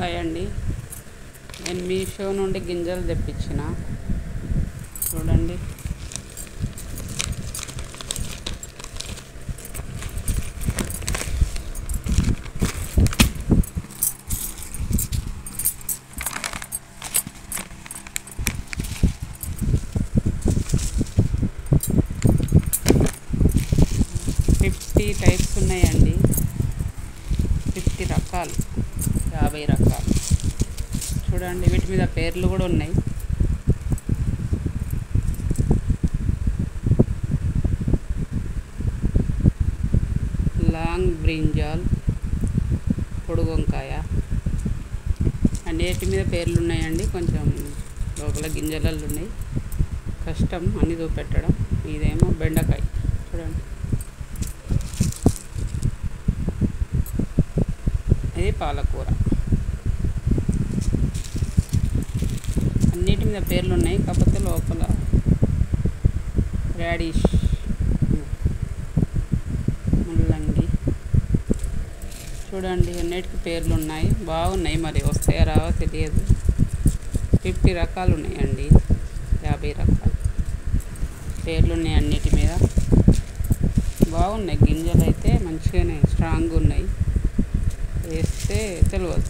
Hi అండి, నేను మీషో నుండి గింజలు తెప్పించిన. చూడండి, ఫిఫ్టీ టైప్స్ ఉన్నాయండి. 50 రకాలు, 50 రకాలు. చూడండి, వీటి మీద పేర్లు కూడా ఉన్నాయి. లాంగ్ బ్రింజాల్, పొడుగు వంకాయ, అన్నిటి మీద పేర్లు ఉన్నాయండి. కొంచెం లోపల గింజలలు ఉన్నాయి. కష్టం అన్ని చూపెట్టడం. ఇదేమో బెండకాయ. చూడండి, ఇది పాలకూర. అన్నిటి మీద పేర్లు ఉన్నాయి, కాకపోతే లోపల రాడిష్, ముల్లంగి. చూడండి, అన్నిటికీ పేర్లు ఉన్నాయి. బాగున్నాయి, మరి వస్తాయో రావో తెలియదు. 50 రకాలు ఉన్నాయండి, 50 రకాలు పేర్లు ఉన్నాయి. అన్నిటి మీద బాగున్నాయి. గింజలు అయితే మంచిగానే స్ట్రాంగ్గా ఉన్నాయి. వేస్తే తెలియదు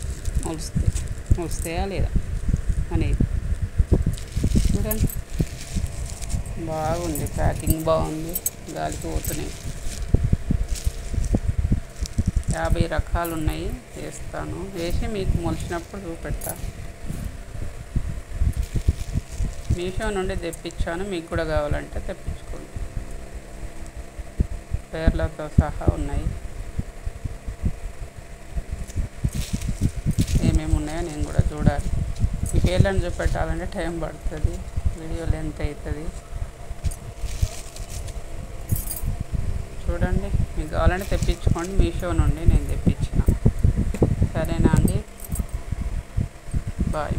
మొలుస్తాయా లేదా అనేది. చూడండి, బాగుంది, ప్యాకింగ్ బాగుంది, గాలికి పోతున్నాయి. 50 రకాలు ఉన్నాయి. వేస్తాను, వేసి మీకు మొలిచినప్పుడు చూపెడతా. మీషో నుండి తెప్పించాను, మీకు కూడా కావాలంటే తెప్పించుకోండి. పేర్లతో సహా ఉన్నాయి. ఏమేమి ఉన్నాయో నేను కూడా చూడాలి. ఈ పేర్లను చూపెట్టాలంటే టైం పడుతుంది, వీడియో లెంత్ అవుతుంది. చూడండి, మీకు కావాలంటే తెప్పించుకోండి. మీషో నుండి నేను తెప్పించిన. సరేనా అండి, బాయ్.